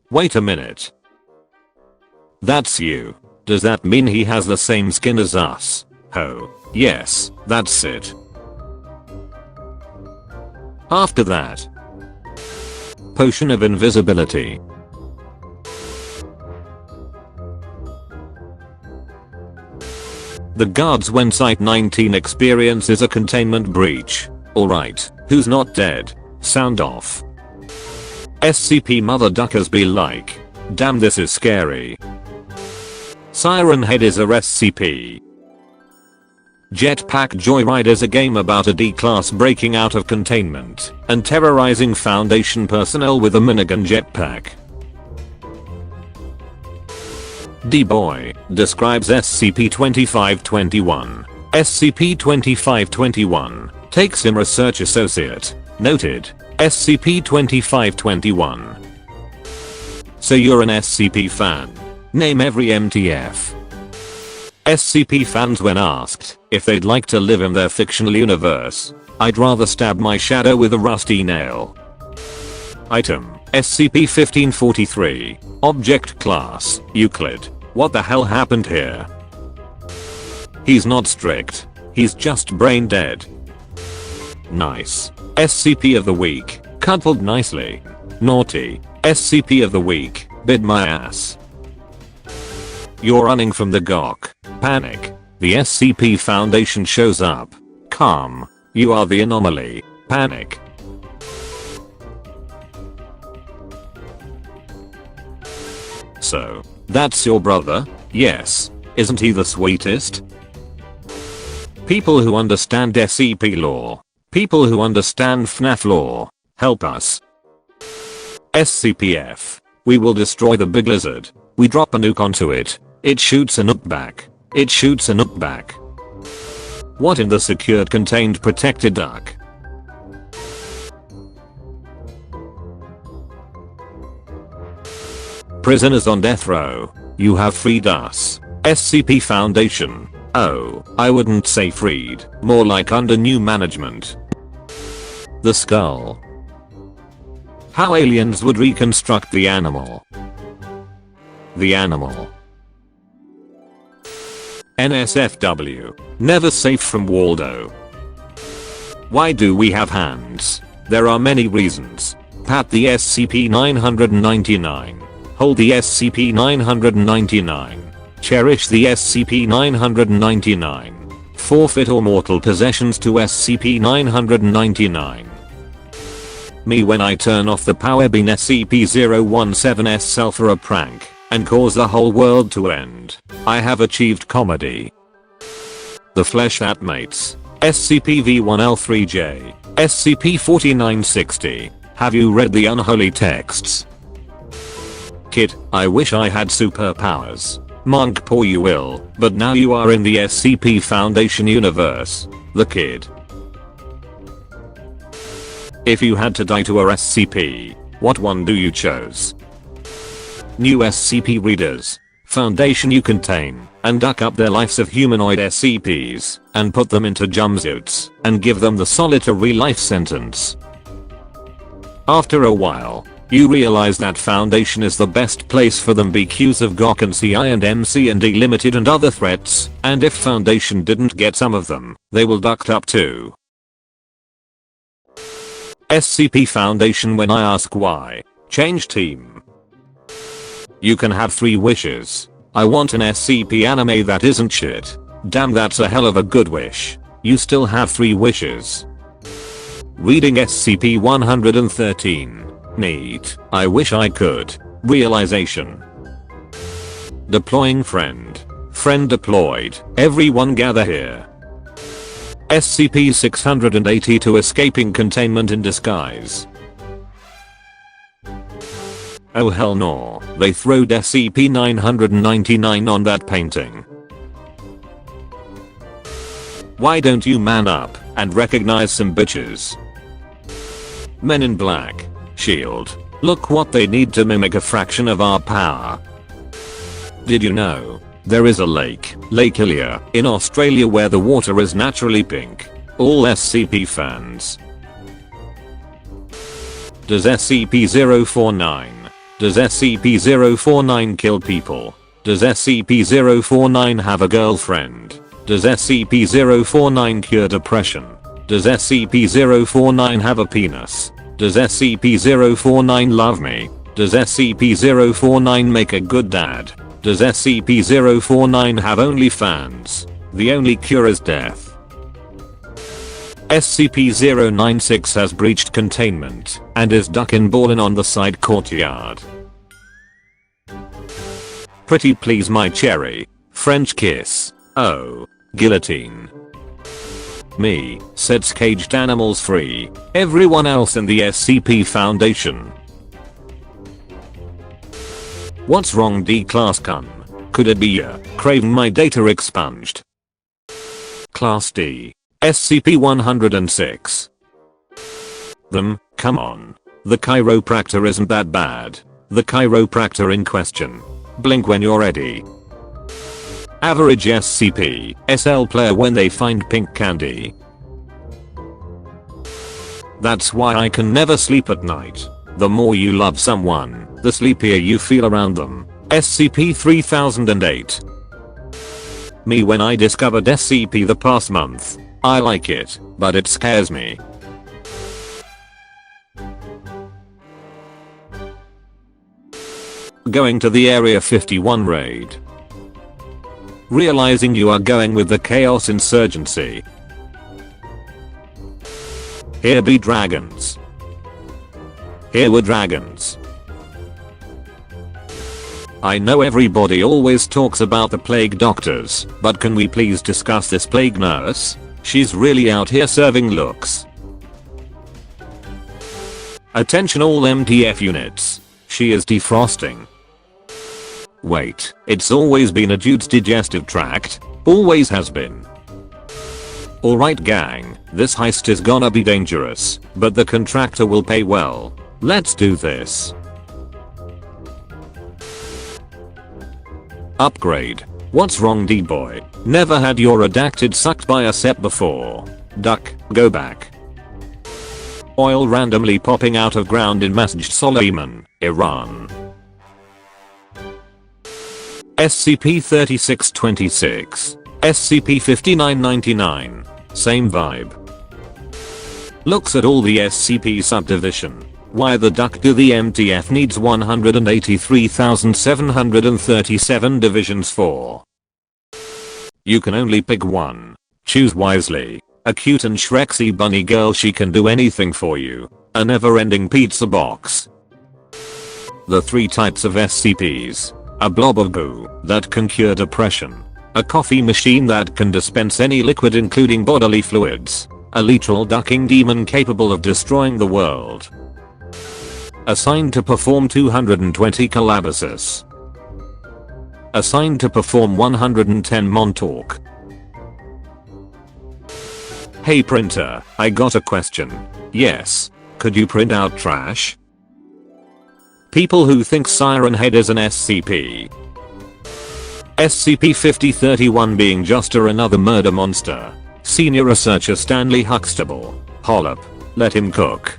Wait a minute. That's you. Does that mean he has the same skin as us? Oh, yes, that's it. After that, potion of invisibility. The guards when Site-19 experiences a containment breach. Alright, who's not dead? Sound off. SCP mother duckers be like. Damn, this is scary. Siren Head is a SCP. Jetpack Joyride is a game about a D-class breaking out of containment and terrorizing Foundation personnel with a minigun jetpack. D-Boy describes SCP-2521. SCP-2521 takes him research associate. Noted. SCP-2521. So you're an SCP fan. Name every MTF. SCP fans when asked if they'd like to live in their fictional universe. I'd rather stab my shadow with a rusty nail. Item: SCP-1543. Object Class: Euclid. What the hell happened here? He's not strict. He's just brain dead. Nice. SCP of the Week. Cuddled nicely. Naughty. SCP of the Week. Bid my ass. You're running from the GOC. Panic. The SCP Foundation shows up. Calm. You are the anomaly. Panic. So, that's your brother? Yes. Isn't he the sweetest? People who understand SCP lore. People who understand FNAF lore. Help us. SCPF. We will destroy the big lizard. We drop a nuke onto it. It shoots a nuke back. It shoots a nuke back. What in the secured contained protected duck? Prisoners on death row. You have freed us. SCP Foundation. Oh, I wouldn't say freed. More like under new management. The skull. How aliens would reconstruct the animal. The animal. NSFW. Never safe from Waldo. Why do we have hands? There are many reasons. Pat the SCP-999. Hold the SCP-999. Cherish the SCP-999. Forfeit all mortal possessions to SCP-999. Me when I turn off the power beam SCP-017's self for a prank and cause the whole world to end. I have achieved comedy. The Flesh That Mates. SCP-V1L3J. SCP-4960. Have you read the unholy texts? Kid, I wish I had superpowers. Monk poor you will, but now you are in the SCP Foundation universe. The Kid. If you had to die to a SCP, what one do you choose? New SCP readers. Foundation you contain, and duck up their lives of humanoid SCPs, and put them into jumpsuits, and give them the solitary life sentence. After a while, you realize that Foundation is the best place for them because of GOC and CI and MC and D Limited and other threats, and if Foundation didn't get some of them, they will ducked up too. SCP Foundation when I ask why. Change team. You can have 3 wishes. I want an SCP anime that isn't shit. Damn, that's a hell of a good wish. You still have 3 wishes. Reading SCP-113. Neat. I wish I could. Realization. Deploying friend. Friend deployed. Everyone gather here. SCP-682 escaping containment in disguise. Oh hell no, they throwed SCP-999 on that painting. Why don't you man up and recognize some bitches? Men in Black. Shield. Look what they need to mimic a fraction of our power. Did you know? There is a lake, Lake Ilia, in Australia where the water is naturally pink. All SCP fans. Does SCP-049 Does SCP-049 kill people? Does SCP-049 have a girlfriend? Does SCP-049 cure depression? Does SCP-049 have a penis? Does SCP-049 love me? Does SCP-049 make a good dad? Does SCP-049 have OnlyFans? The only cure is death. SCP-096 has breached containment and is ducking ballin' on the side courtyard. Pretty please my cherry. French kiss. Oh. Guillotine. Me, sets caged animals free. Everyone else in the SCP Foundation. What's wrong D-Class Con? Could it be ya? Craving my data expunged. Class D. SCP-106. Them, come on. The chiropractor isn't that bad. The chiropractor in question. Blink when you're ready. Average SCP, SL player when they find pink candy. That's why I can never sleep at night. The more you love someone, the sleepier you feel around them. SCP-3008. Me when I discovered SCP the past month. I like it, but it scares me. Going to the Area 51 raid. Realizing you are going with the Chaos Insurgency. Here be dragons. Here were dragons. I know everybody always talks about the plague doctors, but can we please discuss this plague nurse? She's really out here serving looks. Attention all MTF units. She is defrosting. Wait, it's always been a dude's digestive tract. Always has been. Alright gang, this heist is gonna be dangerous, but the contractor will pay well. Let's do this. Upgrade. What's wrong D-boy? Never had your redacted sucked by a sep before. Duck, go back. Oil randomly popping out of ground in Masjid Soleiman, Iran. SCP-3626. SCP-5999. Same vibe. Looks at all the SCP subdivision. Why the duck do the MTF needs 183,737 divisions for? You can only pick one. Choose wisely. A cute and Shreksy bunny girl, she can do anything for you. A never-ending pizza box. The 3 types of SCPs. A blob of goo that can cure depression. A coffee machine that can dispense any liquid including bodily fluids. A literal ducking demon capable of destroying the world. Assigned to perform 220 collabasis. Assigned to perform 110 Montauk. Hey printer, I got a question. Yes. Could you print out trash? People who think Siren Head is an SCP. SCP-5031 being just another murder monster. Senior Researcher Stanley Huxtable. Hollop. Let him cook.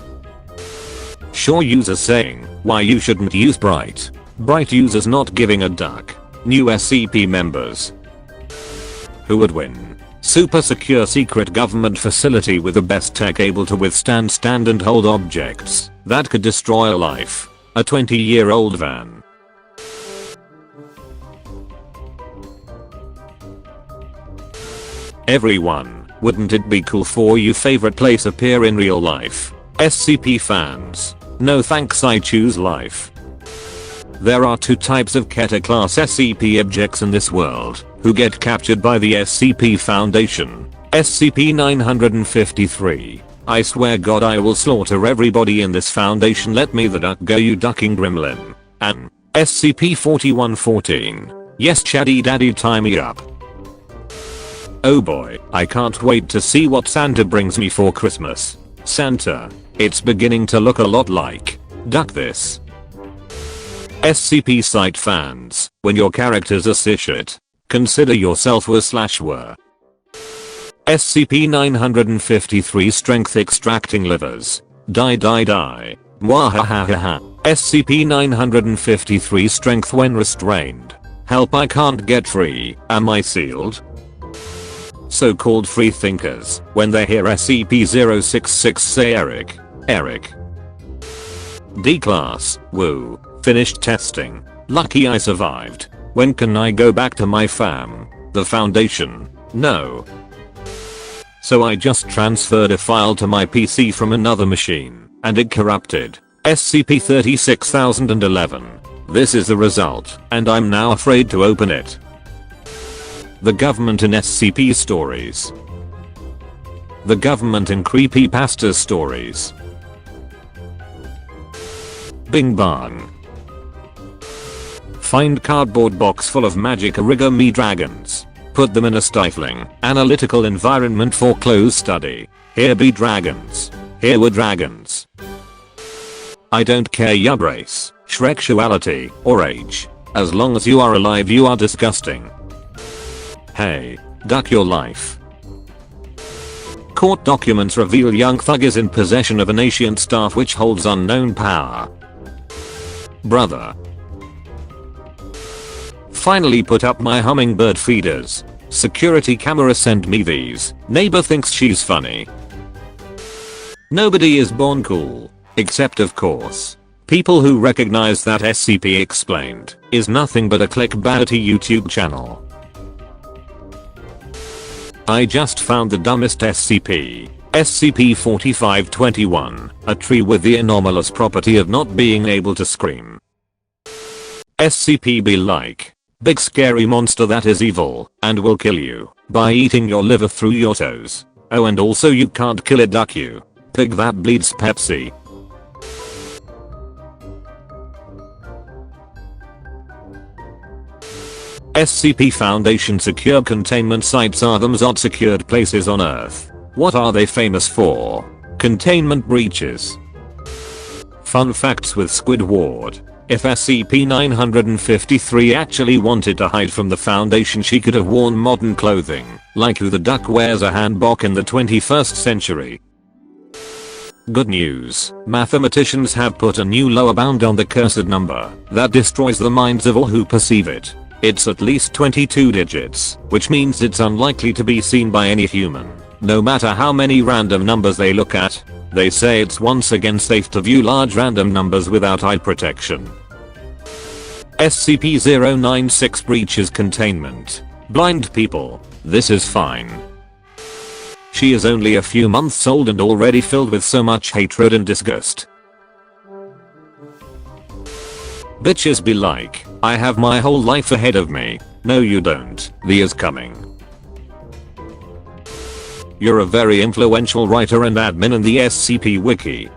Sure users saying, why you shouldn't use Bright. Bright users not giving a duck. New SCP members. Who would win? Super secure secret government facility with the best tech able to withstand stand and hold objects that could destroy a life. A 20-year-old van. Everyone, wouldn't it be cool for you favorite place appear in real life? SCP fans. No thanks, I choose life. There are 2 types of Keter class SCP objects in this world, who get captured by the SCP Foundation. SCP-953. I swear God I will slaughter everybody in this foundation, let me the duck go you ducking gremlin. And SCP-4114. Yes Chaddy Daddy tie me up. Oh boy, I can't wait to see what Santa brings me for Christmas. Santa. It's beginning to look a lot like. Duck this. SCP site fans, when your characters are cishet, consider yourself were/were. SCP-953 strength extracting livers. Die die die. Mwahahaha. SCP-953 strength when restrained. Help, I can't get free, am I sealed? So-called free thinkers, when they hear SCP-066 say Eric. D-Class, woo, finished testing. Lucky I survived. When can I go back to my fam? The Foundation? No. So I just transferred a file to my PC from another machine, and it corrupted. SCP-36011. This is the result, and I'm now afraid to open it. The government in SCP stories. The government in creepypasta stories. Bing bang. Find cardboard box full of magic origami dragons. Put them in a stifling, analytical environment for close study. Here be dragons. Here were dragons. I don't care your race, sexuality, or age. As long as you are alive, you are disgusting. Hey, duck your life. Court documents reveal young thug is in possession of an ancient staff which holds unknown power. Brother. Finally put up my hummingbird feeders. Security camera sent me these. Neighbor thinks she's funny. Nobody is born cool. Except of course. People who recognize that SCP Explained is nothing but a clickbaity YouTube channel. I just found the dumbest SCP. SCP-4521, a tree with the anomalous property of not being able to scream. SCP be like, big scary monster that is evil and will kill you by eating your liver through your toes. Oh, and also you can't kill a duck, you pig that bleeds Pepsi. SCP Foundation secure containment sites are the most secured places on Earth. What are they famous for? Containment breaches. Fun facts with Squidward. If SCP-953 actually wanted to hide from the Foundation, she could have worn modern clothing, like who the duck wears a hanbok in the 21st century. Good news, mathematicians have put a new lower bound on the cursed number that destroys the minds of all who perceive it. It's at least 22 digits, which means it's unlikely to be seen by any human, no matter how many random numbers they look at. They say it's once again safe to view large random numbers without eye protection. SCP-096 breaches containment. Blind people, this is fine. She is only a few months old and already filled with so much hatred and disgust. Bitches be like, I have my whole life ahead of me. No you don't, the is coming. You're a very influential writer and admin in the SCP Wiki.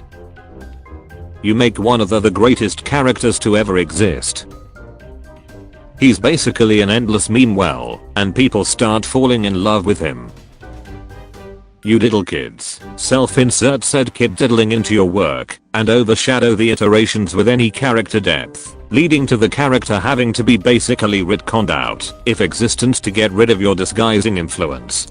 You make one of the greatest characters to ever exist. He's basically an endless meme well, and people start falling in love with him. You diddle kids, self-insert said kid diddling into your work, and overshadow the iterations with any character depth, leading to the character having to be basically retconned out, if existence, to get rid of your disguising influence.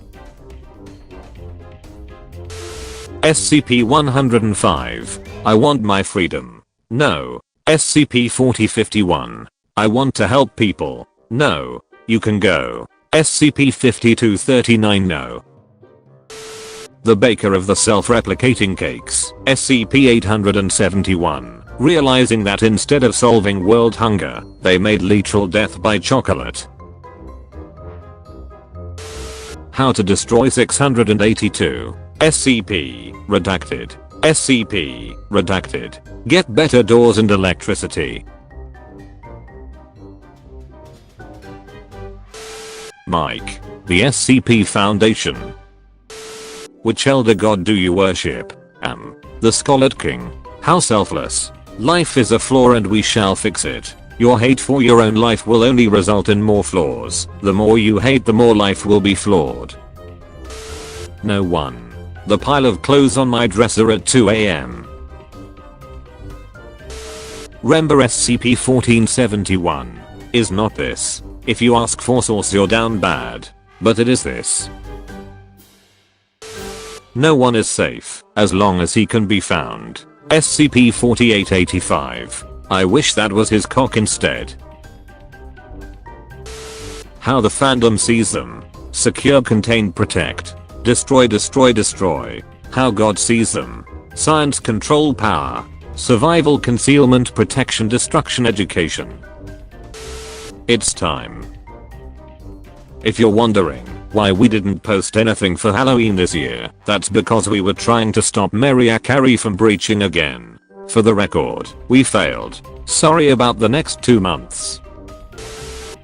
SCP-105. I want my freedom. No. SCP-4051. I want to help people. No. You can go. SCP-5239. No. The baker of the self-replicating cakes, SCP-871, realizing that instead of solving world hunger, they made literal death by chocolate. How to destroy 682. SCP, redacted. SCP, redacted. Get better doors and electricity. Mike. The SCP Foundation. Which elder god do you worship? The Scarlet King. How selfless. Life is a flaw and we shall fix it. Your hate for your own life will only result in more flaws. The more you hate, the more life will be flawed. No one. The pile of clothes on my dresser at 2 AM. Remember SCP-1471. Is not this. If you ask for source, you're down bad. But it is this. No one is safe, as long as he can be found. SCP-4885. I wish that was his cock instead. How the fandom sees them. Secure, contain, protect. Destroy, destroy, destroy. How God sees them. Science, control, power. Survival, concealment, protection, destruction, education. It's time. If you're wondering why we didn't post anything for Halloween this year, that's because we were trying to stop Mariah Carey from breaching again. For the record, we failed. Sorry about the next 2 months.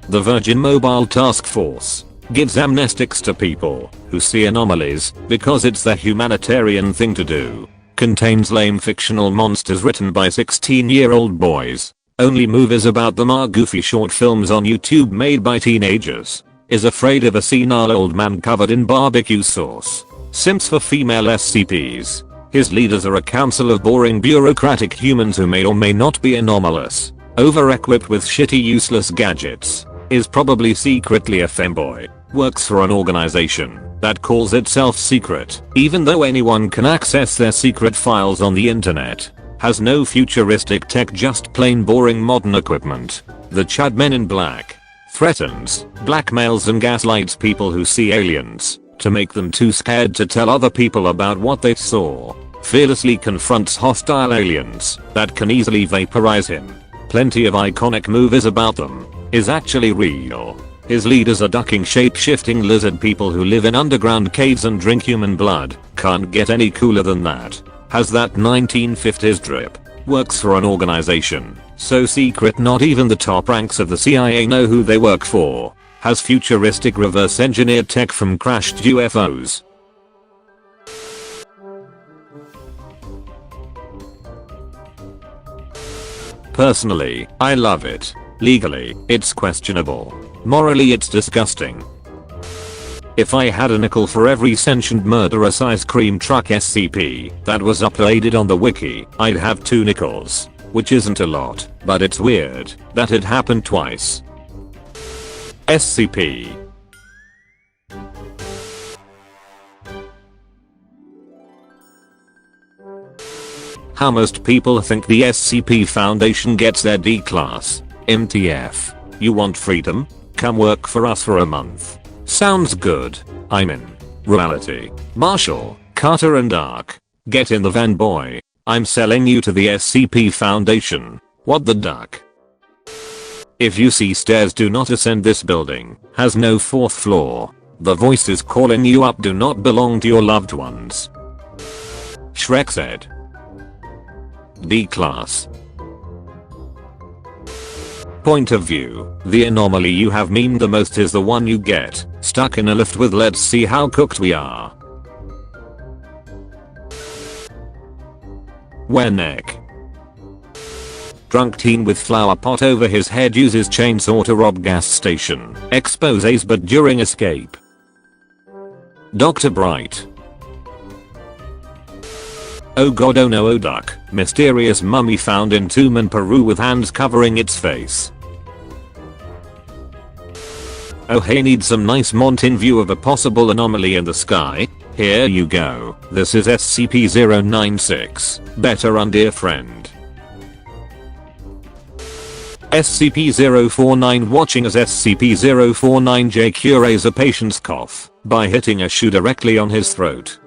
The Virgin Mobile Task Force gives amnestics to people who see anomalies because it's the humanitarian thing to do. Contains lame fictional monsters written by 16-year-old boys. Only movies about them are goofy short films on YouTube made by teenagers. Is afraid of a senile old man covered in barbecue sauce. Simps for female SCPs. His leaders are a council of boring bureaucratic humans who may or may not be anomalous. Over-equipped with shitty useless gadgets. Is probably secretly a femboy. Works for an organization that calls itself secret, even though anyone can access their secret files on the internet. Has no futuristic tech, just plain boring modern equipment. The Chad Men in Black. Threatens, blackmails and gaslights people who see aliens to make them too scared to tell other people about what they saw. Fearlessly confronts hostile aliens that can easily vaporize him. Plenty of iconic movies about them. Is actually real. His leaders are ducking shape-shifting lizard people who live in underground caves and drink human blood. Can't get any cooler than that. Has that 1950s drip. Works for an organization so secret not even the top ranks of the CIA know who they work for. Has futuristic reverse engineered tech from crashed UFOs. Personally, I love it. Legally, it's questionable. Morally, it's disgusting. If I had a nickel for every sentient murderous ice cream truck SCP that was uploaded on the wiki, I'd have 2 nickels. Which isn't a lot, but it's weird that it happened twice. SCP. How most people think the SCP Foundation gets their D class. MTF. You want freedom? Come work for us for a month. Sounds good. I'm in. Reality. Marshall, Carter and Dark. Get in the van, boy. I'm selling you to the SCP Foundation. What the duck? If you see stairs, do not ascend. This building has no 4th floor. The voices calling you up do not belong to your loved ones. Shrek said. D class. Point of view. The anomaly you have memed the most is the one you get stuck in a lift with "let's see how cooked we are." Where neck. Drunk teen with flower pot over his head uses chainsaw to rob gas station. Exposes but during escape. Dr. Bright. Oh god, oh no, oh duck. Mysterious mummy found in tomb in Peru with hands covering its face. Oh hey, need some nice mountain view of a possible anomaly in the sky? Here you go. This is SCP-096. Better run, dear friend. SCP-049 watching as SCP-049J cures a patient's cough by hitting a shoe directly on his throat.